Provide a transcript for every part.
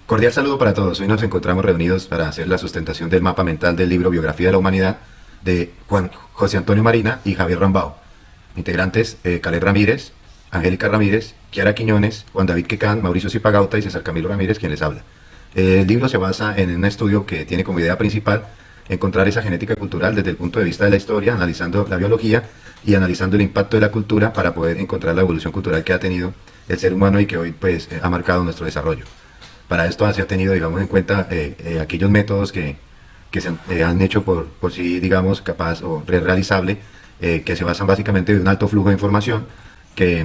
Cordial saludo para todos. Hoy nos encontramos reunidos para hacer la sustentación del mapa mental del libro Biografía de la Humanidad de Juan José Antonio Marina y Javier Rambao. Integrantes, Caleb Ramírez, Angélica Ramírez, Kiara Quiñones, Juan David Quecán, Mauricio Zipagauta y César Camilo Ramírez, quien les habla. El libro se basa en un estudio que tiene como idea principal encontrar esa genética cultural desde el punto de vista de la historia, analizando la biología y analizando el impacto de la cultura para poder encontrar la evolución cultural que ha tenido el ser humano y que hoy pues ha marcado nuestro desarrollo. Para esto se ha tenido, digamos, en cuenta aquellos métodos que se han hecho por sí, digamos, capaz o realizable, que se basan básicamente en un alto flujo de información que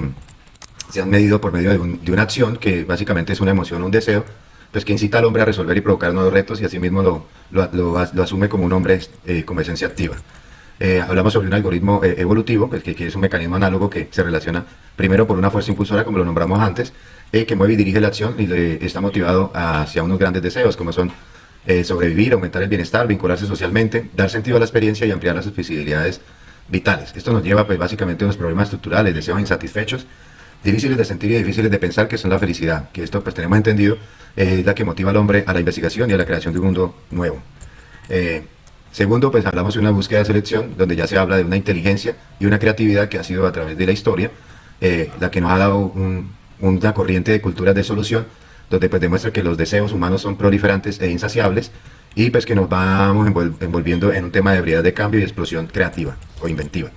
se han medido por medio de una acción que básicamente es una emoción, un deseo, pues que incita al hombre a resolver y provocar nuevos retos y asimismo lo asume como un hombre como esencia activa. Hablamos sobre un algoritmo evolutivo, pues, que es un mecanismo análogo que se relaciona primero por una fuerza impulsora, como lo nombramos antes, que mueve y dirige la acción y está motivado hacia unos grandes deseos, como son sobrevivir, aumentar el bienestar, vincularse socialmente, dar sentido a la experiencia y ampliar las posibilidades vitales. Esto nos lleva pues, básicamente a unos problemas estructurales, deseos insatisfechos, difíciles de sentir y difíciles de pensar, que son la felicidad, que esto pues tenemos entendido es la que motiva al hombre a la investigación y a la creación de un mundo nuevo. Segundo, pues hablamos de una búsqueda de selección, donde ya se habla de una inteligencia y una creatividad que ha sido a través de la historia, la que nos ha dado una corriente de culturas de solución, donde pues demuestra que los deseos humanos son proliferantes e insaciables, y pues que nos vamos envolviendo en un tema de ebriedad de cambio y explosión creativa o inventiva.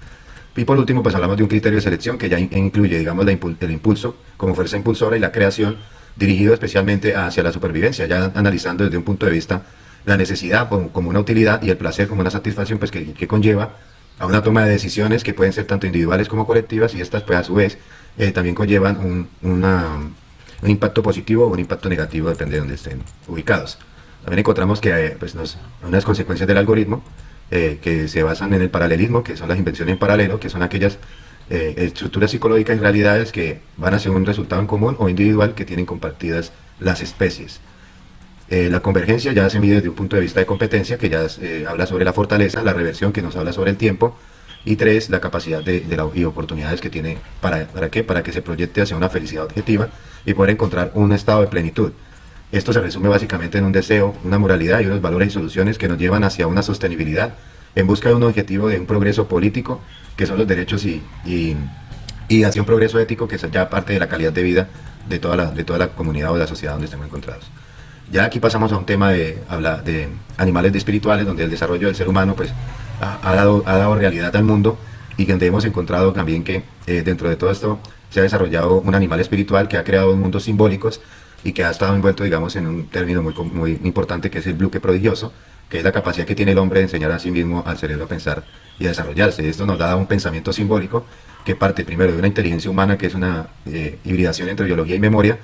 Y por último, pues hablamos de un criterio de selección que ya incluye, digamos, el impulso como fuerza impulsora y la creación dirigido especialmente hacia la supervivencia, ya analizando desde un punto de vista la necesidad como una utilidad y el placer como una satisfacción, pues que conlleva a una toma de decisiones que pueden ser tanto individuales como colectivas, y estas pues a su vez también conllevan un impacto positivo o un impacto negativo, depende de donde estén ubicados. También encontramos que pues unas consecuencias del algoritmo que se basan en el paralelismo, que son las invenciones en paralelo, que son aquellas estructuras psicológicas y realidades que van hacia un resultado en común o individual que tienen compartidas las especies. La convergencia ya se mide desde un punto de vista de competencia, que ya habla sobre la fortaleza, la reversión, que nos habla sobre el tiempo, y tres, la capacidad y oportunidades que tiene ¿para qué? Para que se proyecte hacia una felicidad objetiva y poder encontrar un estado de plenitud. Esto se resume básicamente en un deseo, una moralidad y unos valores y soluciones que nos llevan hacia una sostenibilidad en busca de un objetivo de un progreso político, que son los derechos y hacia un progreso ético, que es ya parte de la calidad de vida de toda la comunidad o de la sociedad donde estemos encontrados. Ya aquí pasamos a un tema de animales de espirituales, donde el desarrollo del ser humano pues, ha dado realidad al mundo, y donde hemos encontrado también que dentro de todo esto se ha desarrollado un animal espiritual que ha creado mundos simbólicos y que ha estado envuelto, digamos, en un término muy importante, que es el bloque prodigioso, que es la capacidad que tiene el hombre de enseñar a sí mismo al cerebro a pensar y a desarrollarse. Esto nos da un pensamiento simbólico que parte primero de una inteligencia humana, que es una hibridación entre biología y memoria,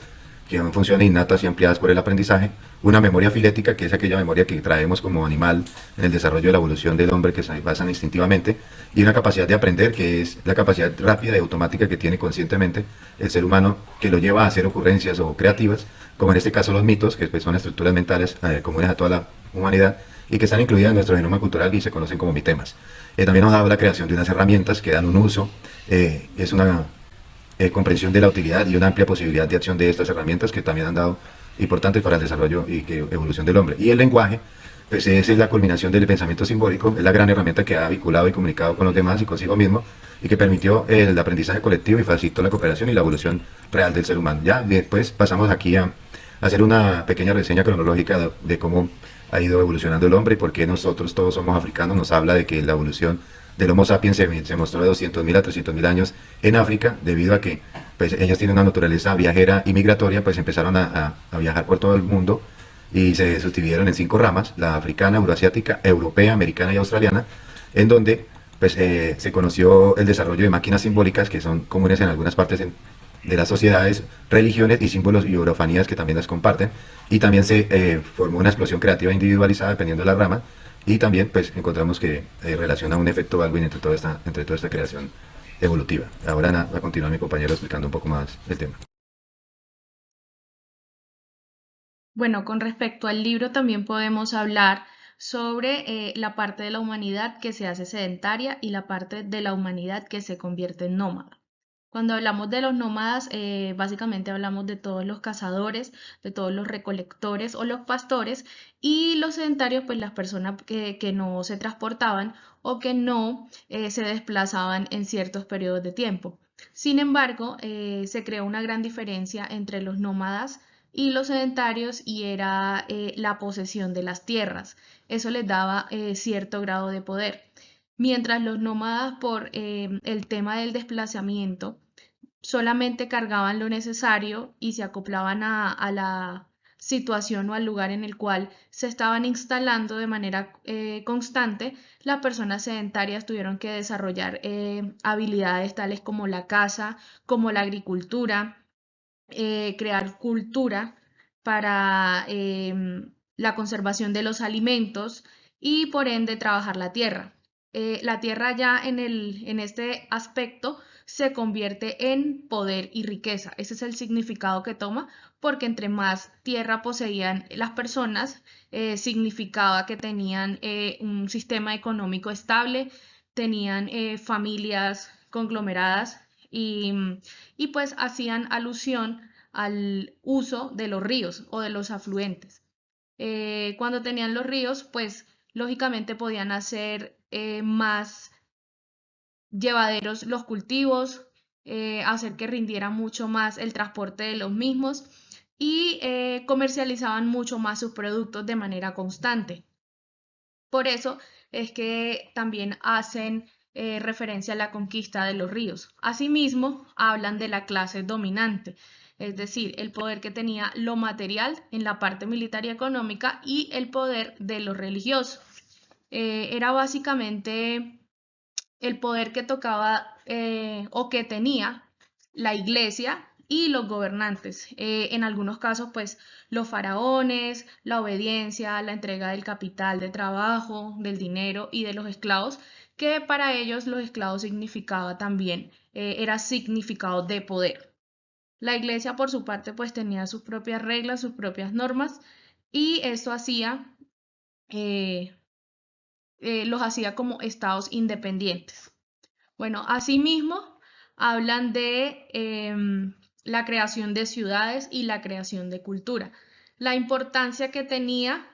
que son funciones innatas y ampliadas por el aprendizaje, una memoria filética, que es aquella memoria que traemos como animal en el desarrollo de la evolución del hombre, que se basan instintivamente, y una capacidad de aprender, que es la capacidad rápida y automática que tiene conscientemente el ser humano, que lo lleva a hacer ocurrencias o creativas, como en este caso los mitos, que pues, son estructuras mentales comunes a toda la humanidad y que están incluidas en nuestro genoma cultural y se conocen como mitemas. También nos da la creación de unas herramientas que dan un uso, es una comprensión de la utilidad y una amplia posibilidad de acción de estas herramientas, que también han dado importantes para el desarrollo y evolución del hombre. Y el lenguaje, pues esa es la culminación del pensamiento simbólico, es la gran herramienta que ha vinculado y comunicado con los demás y consigo mismo, y que permitió el aprendizaje colectivo y facilitó la cooperación y la evolución real del ser humano. Ya después pasamos aquí a hacer una pequeña reseña cronológica de cómo ha ido evolucionando el hombre y por qué nosotros todos somos africanos. Nos habla de que la evolución del Homo sapiens se mostró de 200.000 a 300.000 años en África, debido a que pues, ellos tienen una naturaleza viajera y migratoria, pues empezaron a viajar por todo el mundo y se subdividieron en 5 ramas: la africana, euroasiática, europea, americana y australiana, en donde pues, se conoció el desarrollo de máquinas simbólicas que son comunes en algunas partes de las sociedades, religiones y símbolos y orofanías que también las comparten, y también se formó una explosión creativa individualizada dependiendo de la rama, y también pues encontramos que relaciona un efecto Baldwin entre toda esta creación evolutiva. Ahora va a continuar mi compañero explicando un poco más el tema. Bueno, con respecto al libro también podemos hablar sobre la parte de la humanidad que se hace sedentaria y la parte de la humanidad que se convierte en nómada. Cuando hablamos de los nómadas, básicamente hablamos de todos los cazadores, de todos los recolectores o los pastores, y los sedentarios, pues las personas que no se transportaban o que no se desplazaban en ciertos periodos de tiempo. Sin embargo, se creó una gran diferencia entre los nómadas y los sedentarios, y era la posesión de las tierras. Eso les daba cierto grado de poder. Mientras los nómadas, por el tema del desplazamiento, solamente cargaban lo necesario y se acoplaban a la situación o al lugar en el cual se estaban instalando de manera constante. Las personas sedentarias tuvieron que desarrollar habilidades tales como la caza, como la agricultura, crear cultura para la conservación de los alimentos y por ende trabajar la tierra. La tierra ya en este aspecto se convierte en poder y riqueza. Ese es el significado que toma, porque entre más tierra poseían las personas, significaba que tenían un sistema económico estable, tenían familias conglomeradas y pues hacían alusión al uso de los ríos o de los afluentes. Cuando tenían los ríos, pues lógicamente podían hacer más llevaderos los cultivos, hacer que rindiera mucho más el transporte de los mismos y comercializaban mucho más sus productos de manera constante. Por eso es que también hacen referencia a la conquista de los ríos. Asimismo, hablan de la clase dominante, es decir, el poder que tenía lo material en la parte militar y económica y el poder de lo religioso. Era básicamente el poder que tocaba o que tenía la iglesia y los gobernantes. En algunos casos, pues los faraones, la obediencia, la entrega del capital de trabajo, del dinero y de los esclavos, que para ellos los esclavos significaba también, era significado de poder. La iglesia, por su parte, pues tenía sus propias reglas, sus propias normas, y eso hacía, eh, los hacía como estados independientes. Bueno, asimismo, hablan de la creación de ciudades y la creación de cultura. La importancia que tenía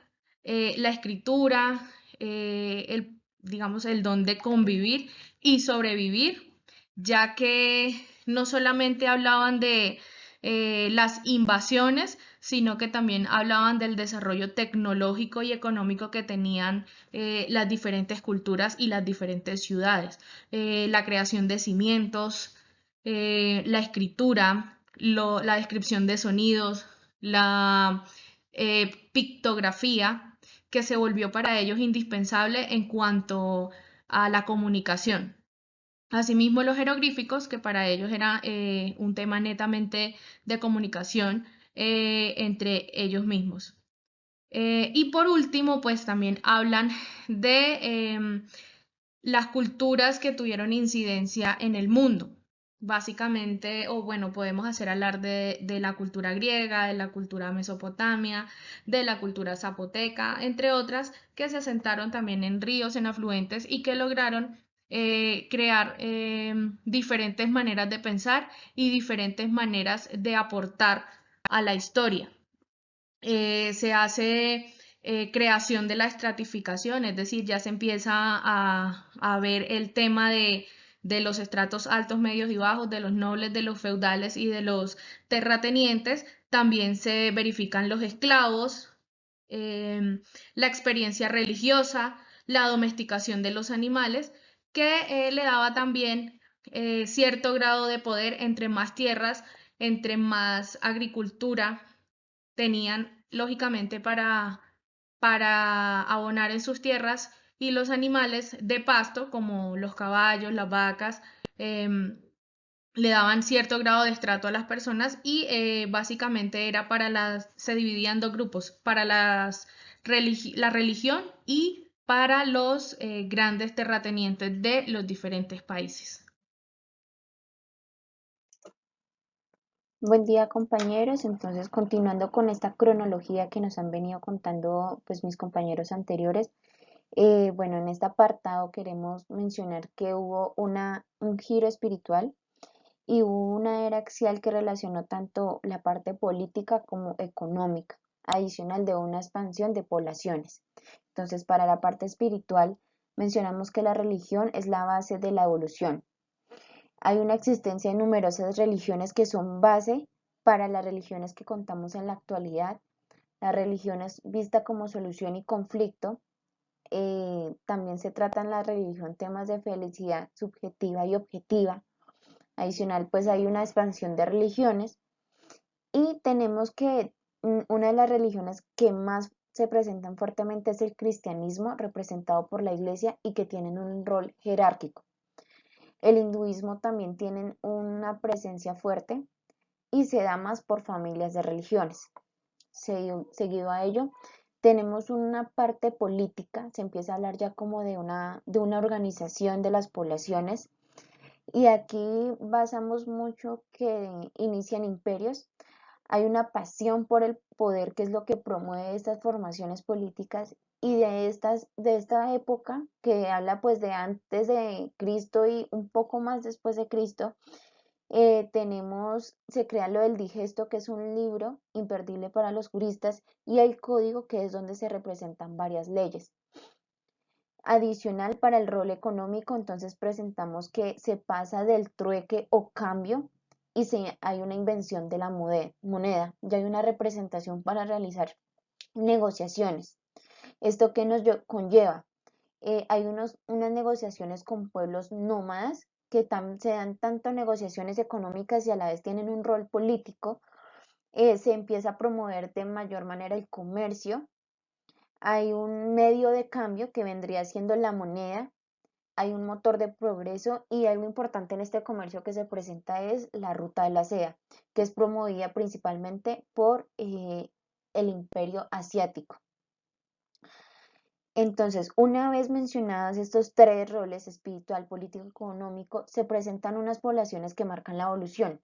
la escritura, digamos, el don de convivir y sobrevivir, ya que no solamente hablaban de las invasiones, sino que también hablaban del desarrollo tecnológico y económico que tenían las diferentes culturas y las diferentes ciudades. La creación de cimientos, la escritura, la descripción de sonidos, la pictografía, que se volvió para ellos indispensable en cuanto a la comunicación. Asimismo, los jeroglíficos, que para ellos era un tema netamente de comunicación entre ellos mismos. Y por último, pues también hablan de las culturas que tuvieron incidencia en el mundo. Básicamente, o bueno, podemos hacer hablar de la cultura griega, de la cultura mesopotamia, de la cultura zapoteca, entre otras, que se asentaron también en ríos, en afluentes y que lograron crear diferentes maneras de pensar y diferentes maneras de aportar a la historia. Se hace creación de la estratificación, es decir, ya se empieza a ver el tema de los estratos altos, medios y bajos, de los nobles, de los feudales y de los terratenientes. También se verifican los esclavos, la experiencia religiosa, la domesticación de los animales, que le daba también cierto grado de poder entre más tierras, entre más agricultura tenían lógicamente para abonar en sus tierras, y los animales de pasto como los caballos, las vacas, le daban cierto grado de estrato a las personas y básicamente era se dividían en dos grupos, para la religión y para los grandes terratenientes de los diferentes países. Buen día, compañeros. Entonces, continuando con esta cronología que nos han venido contando pues mis compañeros anteriores, bueno, en este apartado queremos mencionar que hubo un giro espiritual y hubo una era axial que relacionó tanto la parte política como económica, adicional de una expansión de poblaciones. Entonces, para la parte espiritual, mencionamos que la religión es la base de la evolución. Hay una existencia de numerosas religiones que son base para las religiones que contamos en la actualidad. La religión es vista como solución y conflicto. También se trata en la religión temas de felicidad subjetiva y objetiva. Adicional, pues hay una expansión de religiones y tenemos que una de las religiones que más se presentan fuertemente es el cristianismo, representado por la iglesia y que tienen un rol jerárquico. El hinduismo también tiene una presencia fuerte y se da más por familias de religiones. Seguido a ello, tenemos una parte política, se empieza a hablar ya como de una organización de las poblaciones y aquí basamos mucho que inician imperios. Hay una pasión por el poder que es lo que promueve estas formaciones políticas y de esta época que habla pues de antes de Cristo y un poco más después de Cristo, se crea lo del digesto, que es un libro imperdible para los juristas, y el código, que es donde se representan varias leyes. Adicional para el rol económico, entonces presentamos que se pasa del trueque o cambio y hay una invención de la moneda, ya hay una representación para realizar negociaciones. ¿Esto qué nos conlleva? Hay unas negociaciones con pueblos nómadas que se dan tanto negociaciones económicas y a la vez tienen un rol político. Se empieza a promover de mayor manera el comercio. Hay un medio de cambio que vendría siendo la moneda. Hay un motor de progreso y algo importante en este comercio que se presenta es la ruta de la seda, que es promovida principalmente por el imperio asiático. Entonces, una vez mencionados estos tres roles, espiritual, político y económico, se presentan unas poblaciones que marcan la evolución.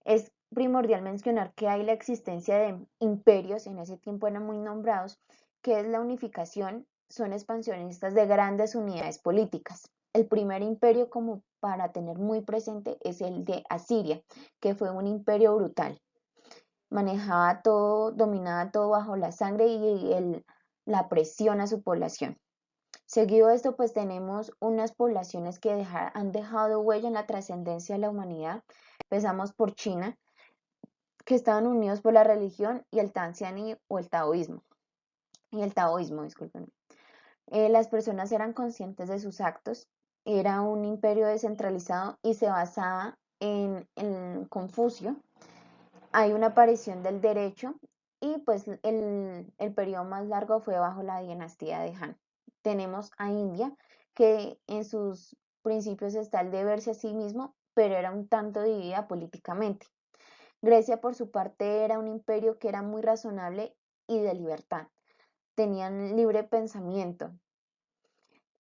Es primordial mencionar que hay la existencia de imperios, en ese tiempo eran muy nombrados, que es la unificación, son expansionistas de grandes unidades políticas. El primer imperio, como para tener muy presente, es el de Asiria, que fue un imperio brutal. Manejaba todo, dominaba todo bajo la sangre y la presión a su población. Seguido de esto, pues tenemos unas poblaciones que han dejado huella en la trascendencia de la humanidad. Empezamos por China, que estaban unidos por la religión y el Tanziani o el taoísmo. Y el taoísmo, disculpen. Las personas eran conscientes de sus actos. Era un imperio descentralizado y se basaba en Confucio. Hay una aparición del derecho y pues el periodo más largo fue bajo la dinastía de Han. Tenemos a India, que en sus principios está el de verse a sí mismo, pero era un tanto dividida políticamente. Grecia, por su parte, era un imperio que era muy razonable y de libertad. Tenían libre pensamiento.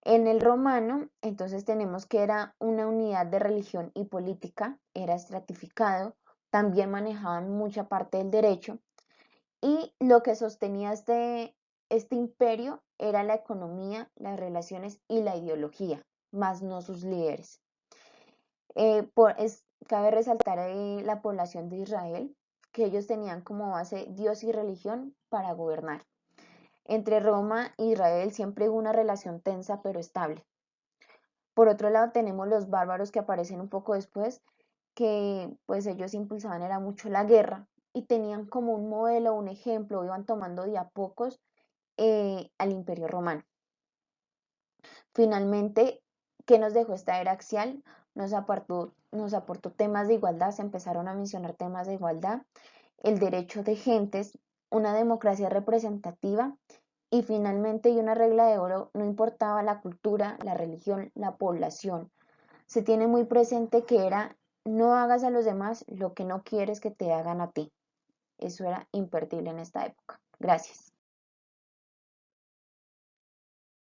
En el romano, entonces tenemos que era una unidad de religión y política, era estratificado, también manejaban mucha parte del derecho y lo que sostenía este imperio era la economía, las relaciones y la ideología, más no sus líderes. Cabe resaltar la población de Israel, que ellos tenían como base Dios y religión para gobernar. Entre Roma e Israel siempre hubo una relación tensa pero estable. Por otro lado tenemos los bárbaros que aparecen un poco después, que pues ellos impulsaban era mucho la guerra y tenían como un modelo, un ejemplo, iban tomando de a pocos al Imperio Romano. Finalmente, ¿qué nos dejó esta era axial? Nos aportó temas de igualdad, se empezaron a mencionar temas de igualdad, el derecho de gentes, una democracia representativa y finalmente, y una regla de oro, no importaba la cultura, la religión, la población. Se tiene muy presente que era no hagas a los demás lo que no quieres que te hagan a ti. Eso era imperdible en esta época. Gracias.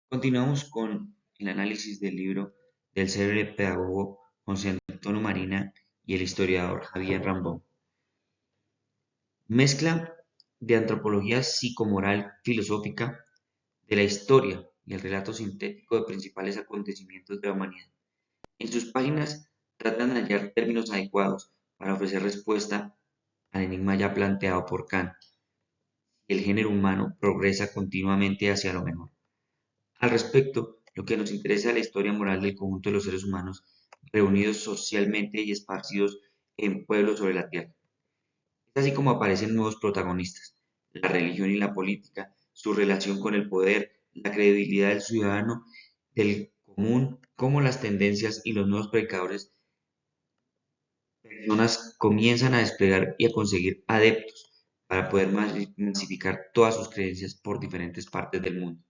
Continuamos con el análisis del libro del célebre pedagogo José Antonio Marina y el historiador Javier Rambón. Mezcla de antropología psicomoral filosófica de la historia y el relato sintético de principales acontecimientos de la humanidad. En sus páginas tratan de hallar términos adecuados para ofrecer respuesta al enigma ya planteado por Kant. El género humano progresa continuamente hacia lo mejor. Al respecto, lo que nos interesa es la historia moral del conjunto de los seres humanos reunidos socialmente y esparcidos en pueblos sobre la tierra. Es así como aparecen nuevos protagonistas: la religión y la política, su relación con el poder, la credibilidad del ciudadano del común, cómo las tendencias y los nuevos predicadores personas comienzan a desplegar y a conseguir adeptos para poder masificar todas sus creencias por diferentes partes del mundo.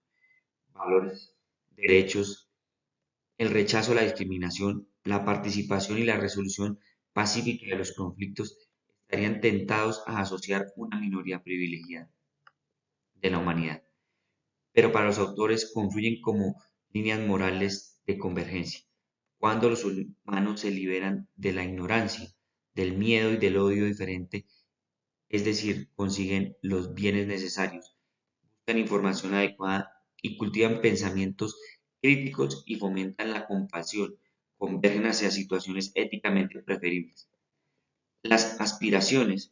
Valores, derechos, el rechazo a la discriminación, la participación y la resolución pacífica de los conflictos estarían tentados a asociar una minoría privilegiada de la humanidad, pero para los autores confluyen como líneas morales de convergencia. Cuando los humanos se liberan de la ignorancia, del miedo y del odio diferente, es decir, consiguen los bienes necesarios, buscan información adecuada y cultivan pensamientos críticos y fomentan la compasión, convergen hacia situaciones éticamente preferibles. Las aspiraciones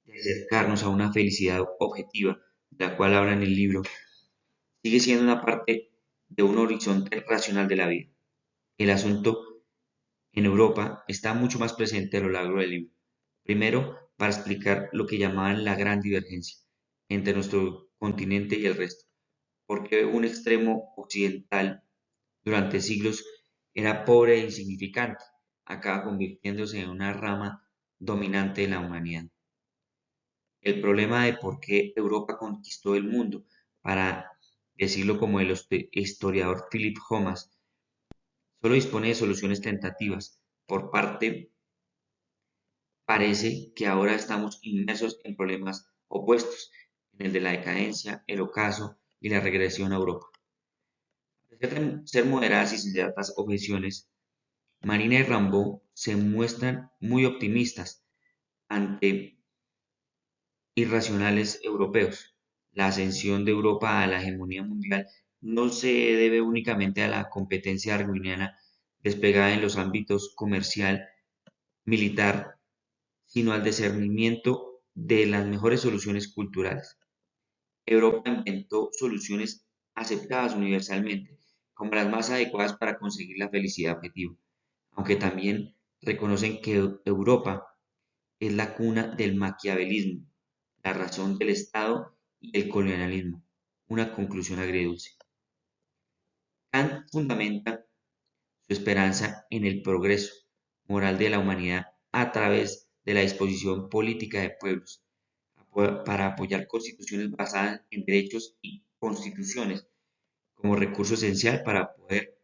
de acercarnos a una felicidad objetiva, de la cual habla en el libro, sigue siendo una parte de un horizonte racional de la vida. El asunto en Europa está mucho más presente a lo largo del libro. Primero, para explicar lo que llamaban la gran divergencia entre nuestro continente y el resto, porque un extremo occidental durante siglos era pobre e insignificante, acaba convirtiéndose en una rama dominante de la humanidad. El problema de por qué Europa conquistó el mundo, para decirlo como el historiador Philip Thomas, solo dispone de soluciones tentativas. Por parte, parece que ahora estamos inmersos en problemas opuestos, en el de la decadencia, el ocaso y la regresión a Europa. A pesar de ser moderadas y sensatas objeciones, Marina y Rambaud se muestran muy optimistas ante irracionales europeos. La ascensión de Europa a la hegemonía mundial no se debe únicamente a la competencia darwiniana desplegada en los ámbitos comercial, militar, sino al discernimiento de las mejores soluciones culturales. Europa inventó soluciones aceptadas universalmente como las más adecuadas para conseguir la felicidad objetiva, aunque también reconocen que Europa es la cuna del maquiavelismo, la razón del Estado y el colonialismo, una conclusión agridulce. Kant fundamenta su esperanza en el progreso moral de la humanidad a través de la disposición política de pueblos, para apoyar constituciones basadas en derechos y constituciones como recurso esencial para poder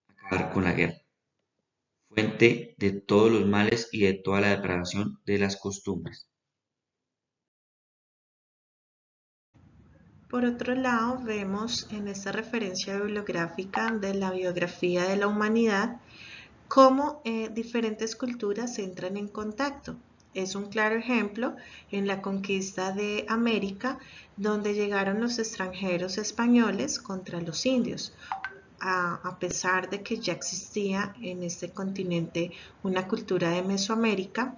acabar con la guerra, fuente de todos los males y de toda la depravación de las costumbres. Por otro lado, vemos en esta referencia bibliográfica de la biografía de la humanidad cómo diferentes culturas entran en contacto. Es un claro ejemplo en la conquista de América, donde llegaron los extranjeros españoles contra los indios. A pesar de que ya existía en este continente una cultura de Mesoamérica,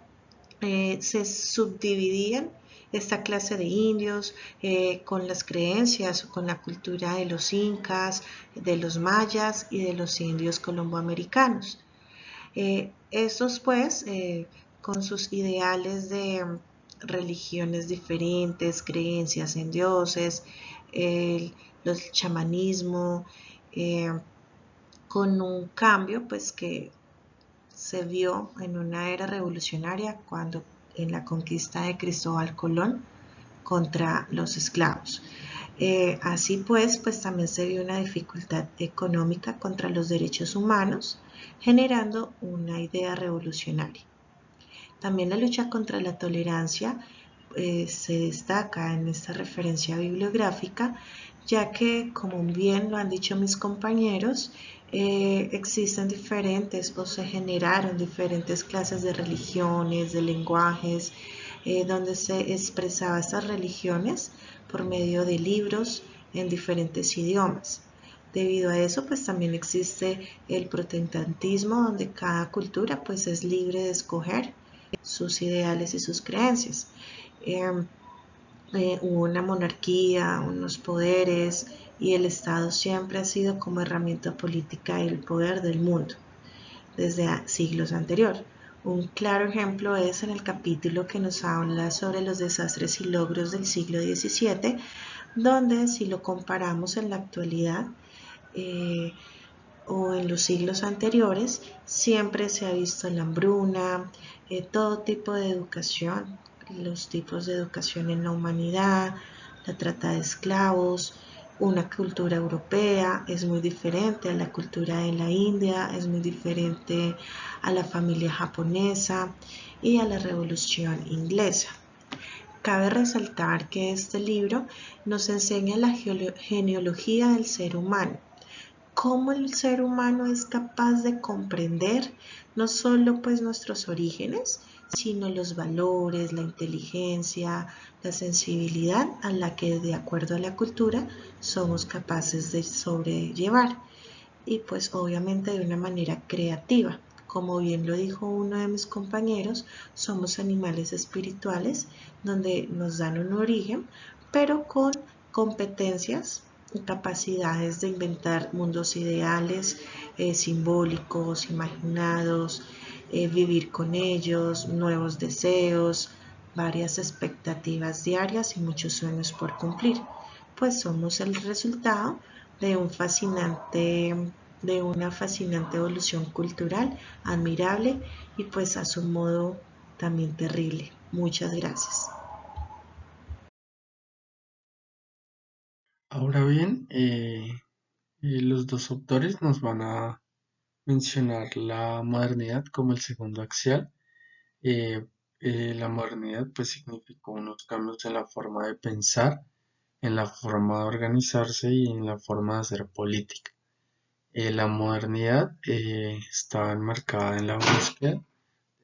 se subdividían esta clase de indios con las creencias o con la cultura de los incas, de los mayas y de los indios colomboamericanos. Estos pues con sus ideales de religiones diferentes, creencias en dioses, el chamanismo, con un cambio pues que se vio en una era revolucionaria cuando en la conquista de Cristóbal Colón contra los esclavos. Así pues también se vio una dificultad económica contra los derechos humanos, generando una idea revolucionaria. También la lucha contra la tolerancia se destaca en esta referencia bibliográfica, ya que, como bien lo han dicho mis compañeros, existen diferentes o se generaron diferentes clases de religiones, de lenguajes, donde se expresaba estas religiones por medio de libros en diferentes idiomas. Debido a eso, pues también existe el protestantismo, donde cada cultura pues es libre de escoger sus ideales y sus creencias. Hubo una monarquía, unos poderes, y el Estado siempre ha sido como herramienta política el poder del mundo desde siglos anteriores. Un claro ejemplo es en el capítulo que nos habla sobre los desastres y logros del siglo XVII, donde si lo comparamos en la actualidad eh, o en los siglos anteriores, siempre se ha visto la hambruna, todo tipo de educación, los tipos de educación en la humanidad, la trata de esclavos, una cultura europea es muy diferente a la cultura de la India, es muy diferente a la familia japonesa y a la revolución inglesa. Cabe resaltar que este libro nos enseña la genealogía del ser humano, cómo el ser humano es capaz de comprender no solo pues nuestros orígenes, sino los valores, la inteligencia, la sensibilidad a la que de acuerdo a la cultura somos capaces de sobrellevar y pues obviamente de una manera creativa. Como bien lo dijo uno de mis compañeros, somos animales espirituales donde nos dan un origen, pero con competencias y capacidades de inventar mundos ideales, simbólicos, imaginados, vivir con ellos, nuevos deseos, varias expectativas diarias y muchos sueños por cumplir. Pues somos el resultado de un de una fascinante evolución cultural, admirable y pues a su modo también terrible. Muchas gracias. Ahora bien, los dos autores nos van a mencionar la modernidad como el segundo axial. Eh, la modernidad pues significó unos cambios en la forma de pensar, en la forma de organizarse y en la forma de hacer política. La modernidad estaba enmarcada en la búsqueda de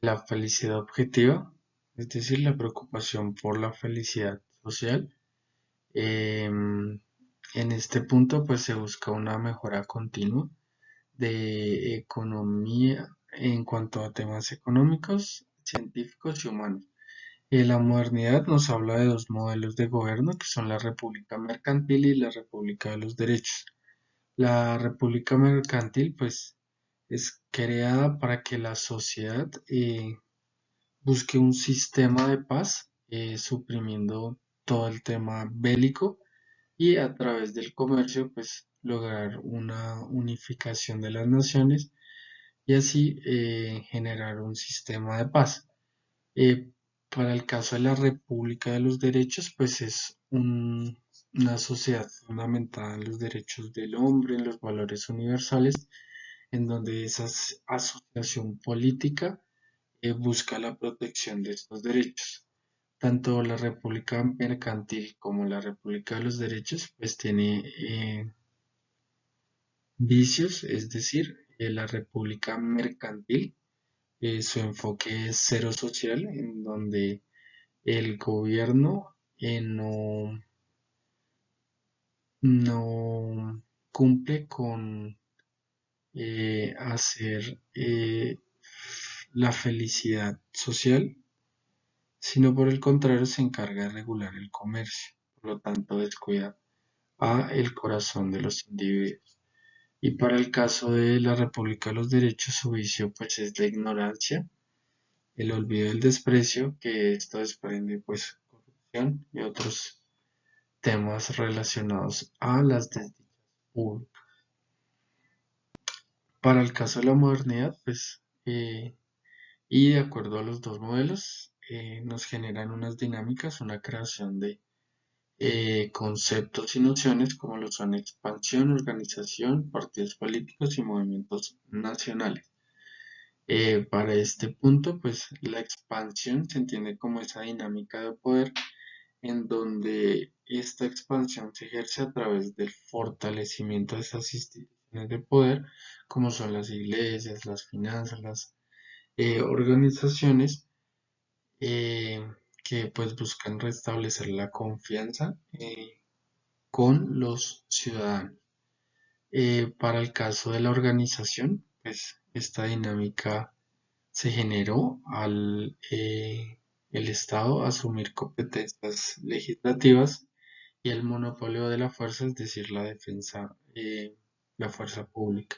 la felicidad objetiva, es decir, la preocupación por la felicidad social. En este punto pues se busca una mejora continua de economía en cuanto a temas económicos, científicos y humanos. La modernidad nos habla de dos modelos de gobierno que son la República Mercantil y la República de los Derechos. La República Mercantil pues es creada para que la sociedad busque un sistema de paz, suprimiendo todo el tema bélico y a través del comercio pues lograr una unificación de las naciones y así generar un sistema de paz. Eh, para el caso de la República de los Derechos, pues es una sociedad fundamentada en los derechos del hombre, en los valores universales, en donde esa asociación política busca la protección de estos derechos. Tanto la República Mercantil como la República de los Derechos, pues tiene vicios, es decir, la República Mercantil, su enfoque es cero social, en donde el gobierno no cumple con hacer la felicidad social, sino por el contrario se encarga de regular el comercio, por lo tanto descuida a el corazón de los individuos. Y para el caso de la República de los Derechos, su vicio pues es la ignorancia, el olvido y el desprecio, que esto desprende pues corrupción y otros temas relacionados a las desdichas públicas. Para el caso de la modernidad, pues, y de acuerdo a los dos modelos, nos generan unas dinámicas, una creación de conceptos y nociones como lo son expansión, organización, partidos políticos y movimientos nacionales. Para este punto, pues la expansión se entiende como esa dinámica de poder en donde esta expansión se ejerce a través del fortalecimiento de esas instituciones de poder, como son las iglesias, las finanzas, las organizaciones eh, que pues buscan restablecer la confianza con los ciudadanos. Para el caso de la organización, pues esta dinámica se generó al el Estado asumir competencias legislativas y el monopolio de la fuerza, es decir, la fuerza pública.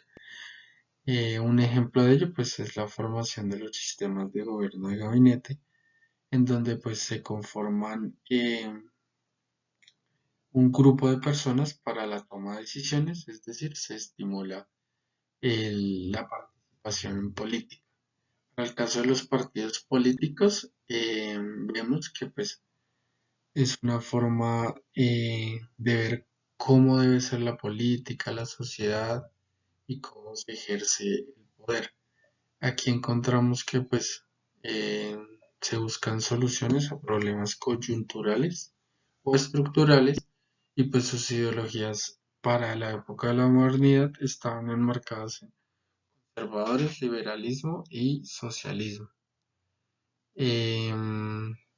Un ejemplo de ello, pues, es la formación de los sistemas de gobierno de gabinete, en donde pues se conforman un grupo de personas para la toma de decisiones, es decir, se estimula la participación en política. Para el caso de los partidos políticos, vemos que pues es una forma de ver cómo debe ser la política, la sociedad y cómo se ejerce el poder. Aquí encontramos que pues eh, se buscan soluciones a problemas coyunturales o estructurales y pues sus ideologías para la época de la modernidad estaban enmarcadas en conservadores, liberalismo y socialismo.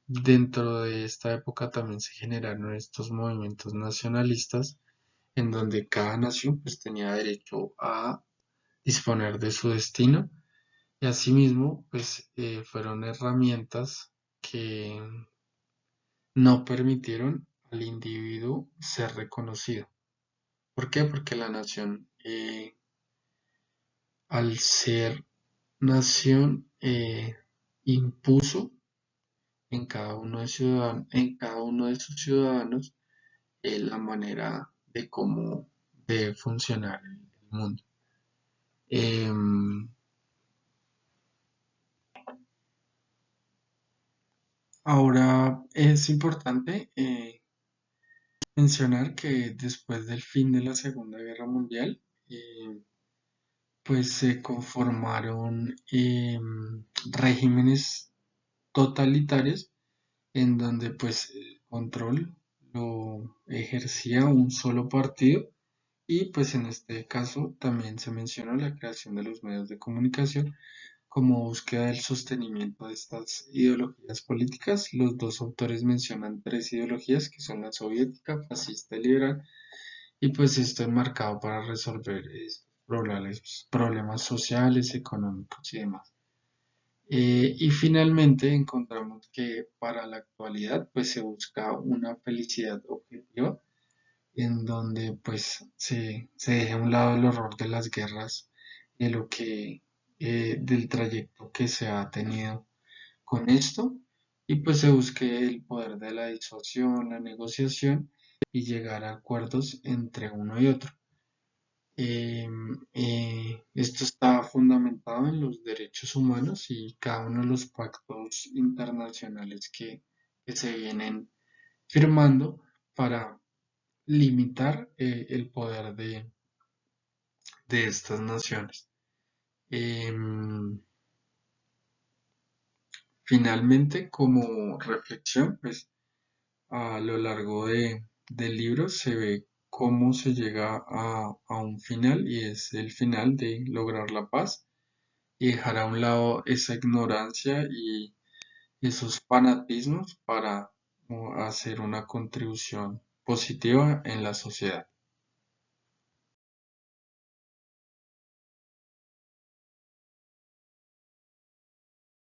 Dentro de esta época también se generaron estos movimientos nacionalistas en donde cada nación pues tenía derecho a disponer de su destino y asimismo pues fueron herramientas que no permitieron al individuo ser reconocido. ¿Por qué? Porque la nación al ser nación impuso en cada uno de sus ciudadanos la manera de cómo debe funcionar el mundo. Em, Ahora es importante mencionar que después del fin de la Segunda Guerra Mundial, pues se conformaron regímenes totalitarios en donde pues el control lo ejercía un solo partido y pues en este caso también se menciona la creación de los medios de comunicación como búsqueda del sostenimiento de estas ideologías políticas. Los dos autores mencionan tres ideologías que son la soviética, fascista y liberal y pues esto enmarcado para resolver problemas sociales, económicos y demás. Y finalmente encontramos que para la actualidad pues se busca una felicidad objetiva en donde pues se deja a un lado el horror de las guerras, de lo que, del trayecto que se ha tenido con esto, y pues se busque el poder de la disuasión, la negociación y llegar a acuerdos entre uno y otro. Esto está fundamentado en los derechos humanos y cada uno de los pactos internacionales que se vienen firmando para limitar el poder de estas naciones. Em, Finalmente, como reflexión, pues a lo largo del libro se ve cómo se llega a un final y es el final de lograr la paz y dejar a un lado esa ignorancia y esos fanatismos para hacer una contribución positiva en la sociedad.